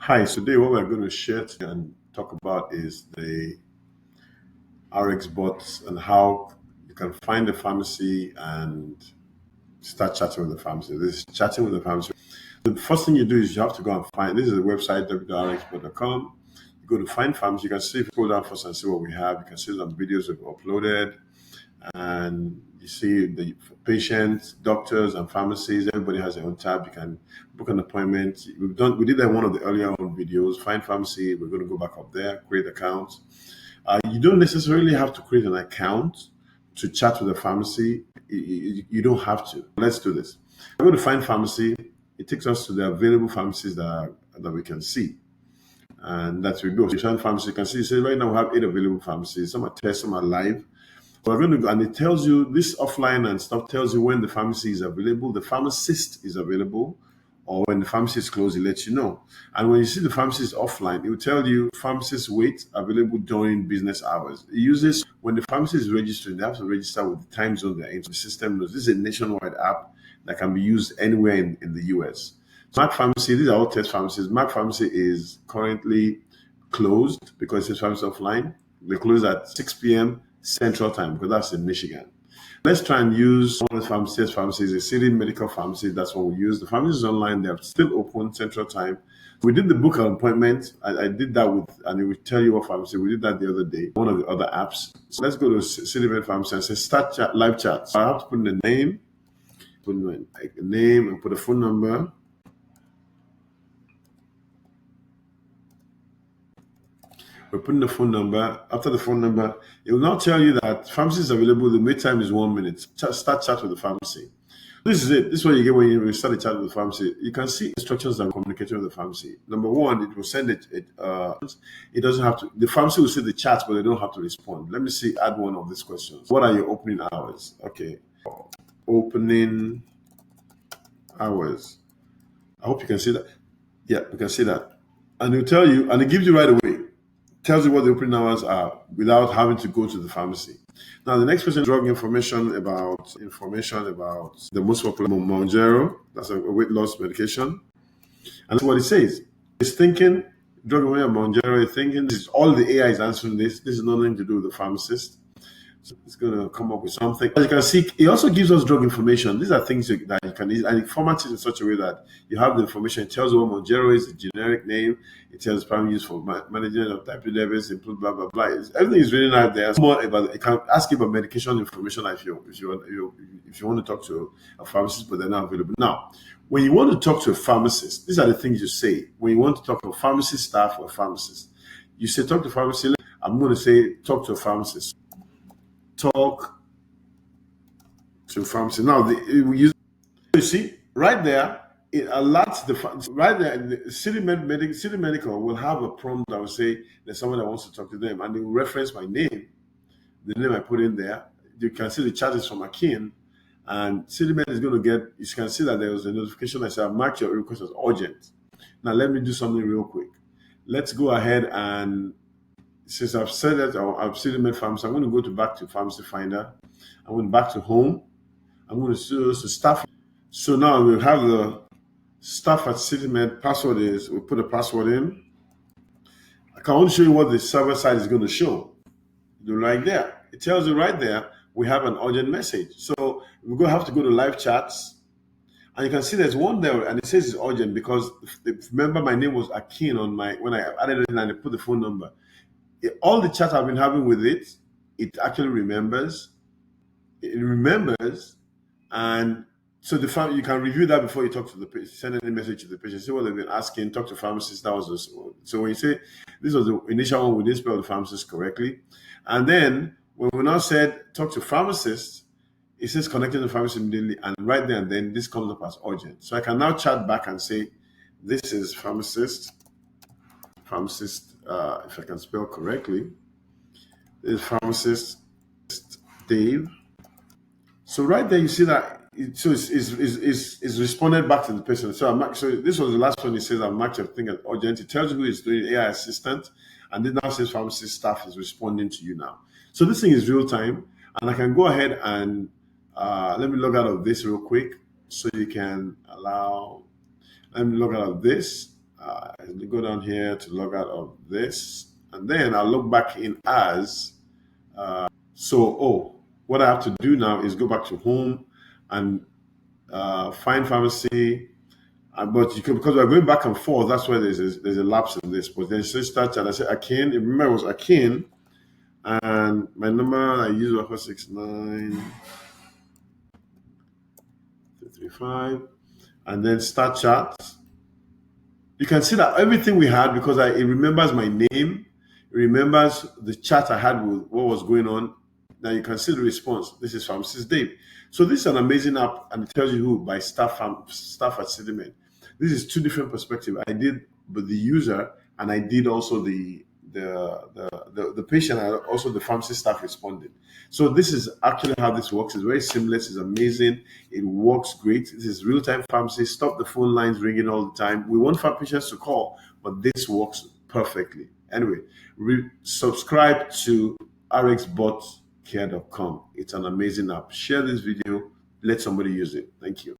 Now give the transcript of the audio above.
Hi, so today what we're going to share and talk about is the RxBots and how you can find a pharmacy and start chatting with the pharmacy. This is chatting with the pharmacy. The first thing you do is you have to go and find, this is the website www.rxbot.com. You go to find pharmacy. You can see, if you scroll down first and see what we have. You can see some videos we've uploaded, and you see the patients, doctors, and pharmacies. Everybody has their own tab. You can book an appointment. We did that in one of the earlier on videos. Find pharmacy. We're going to go back up there, create accounts. You don't necessarily have to create an account to chat with the pharmacy. You don't have to. Let's do this. I go to find pharmacy. It takes us to the available pharmacies that we can see. And that's where we go. So you find pharmacy, you can see, say right now we have 8 available pharmacies. Some are test, some are live. We're going to go, and it tells you this offline and stuff tells you when the pharmacy is available, the pharmacist is available, or when the pharmacy is closed, it lets you know. And when you see the pharmacy is offline, it will tell you pharmacist wait available during business hours. It uses when the pharmacy is registering, they have to register with the time zone they're in. So the system knows. This is a nationwide app that can be used anywhere in the US. Mac Pharmacy, these are all test pharmacies. Mac Pharmacy is currently closed because it's pharmacy offline. They close at 6 p.m. Central Time because that's in Michigan. Let's try and use one of the pharmacies, a city medical pharmacy. That's what we use. The pharmacy is online. They're still open Central Time. We did the book appointment. I did that with, and it will tell you what pharmacy. We did that the other day, one of the other apps. So let's go to city medical pharmacy and say start chat, live chat. So I have to put in the name, and put a phone number. We're putting the phone number. After the phone number, it will now tell you that pharmacy is available. The wait time is 1 minute. Start chat with the pharmacy. This is it. This is what you get when you start a chat with the pharmacy. You can see instructions that are communicating with the pharmacy. Number one, it will send it. It doesn't have to. The pharmacy will see the chat, but they don't have to respond. Let me see. Add one of these questions. What are your opening hours? Okay, opening hours. I hope you can see that. Yeah, you can see that, and it'll tell you, and it gives you right away. Tells you what the opening hours are without having to go to the pharmacy. Now, the next question is drug information about the most popular Mounjaro. That's a weight loss medication. And that's what it says. It's thinking, drug information Mounjaro is thinking, this is all the AI is answering this. This is nothing to do with the pharmacist. So it's going to come up with something. As you can see, it also gives us drug information. These are things that you can use, and it formats it in such a way that you have the information. It tells you what Mounjaro is, the generic name. It tells primary use for management of type 2 diabetes, include blah blah blah. Everything is really out there. More about, it can ask you about medication information if you want to talk to a pharmacist, but they're not available. Now, when you want to talk to a pharmacist, these are the things you say. When you want to talk to a pharmacy staff or a pharmacist, you say talk to a pharmacist. I'm going to say talk to a pharmacist. Talk to pharmacy. Now, you see right there, it alerts right there. The city medical will have a prompt that will say there's someone that wants to talk to them, and they will reference my name, the name I put in there. You can see the charges from Akin, and city med is going to get. You can see that there was a notification that said mark your request as urgent. Now, let me do something real quick. Let's go ahead and. Since I've said that I've city med pharmacy, I'm going to go back to Pharmacy Finder. I'm going back to Home. I'm going to choose the staff. So now we'll have the staff at City Med. Password is, we'll put a password in. I can only show you what the server side is going to show. Do right there. It tells you right there, we have an urgent message. So we're going to have to go to live chats. And you can see there's one there, and it says it's urgent because remember my name was Akin when I added it and I put the phone number. All the chat I've been having with it actually remembers. It remembers, and so you can review that before you talk to the patient, send any message to the patient, see what they've been asking, talk to pharmacist. That was so when you say this was the initial one, we didn't spell the pharmacist correctly, and then when we now said talk to pharmacist, it says connecting to the pharmacist immediately, and right there and then this comes up as urgent. So I can now chat back and say, this is pharmacist. If I can spell correctly, is pharmacist Dave. So right there, you see that it's responded back to the patient. So this was the last one. It says I'm actually thinking urgent. It tells you who is doing AI assistant, and then now says pharmacist staff is responding to you now. So this thing is real time, and I can go ahead and let me log out of this real quick, so you can allow. Let me log out of this. Go down here to log out of this, and then I'll log back in as. What I have to do now is go back to home and find pharmacy. But you can, because we're going back and forth, that's why there's a lapse in this. But then it says start chat. I said Akin. Remember, it was Akin, and my number I use was 469-335, and then start chat. You can see that everything we had, because it remembers my name, it remembers the chat I had with what was going on. Now you can see the response. This is Pharmacist Dave. So this is an amazing app, and it tells you who by staff at Cinnamon. This is two different perspectives. I did with the user, and I did also the patient, and also the pharmacy staff responded. So this is actually how this works. It's very seamless. It's amazing. It works great. This is real-time pharmacy. Stop the phone lines ringing all the time. We want our patients to call, but this works perfectly. Anyway, subscribe to RxBotCare.com. It's an amazing app. Share this video. Let somebody use it. Thank you.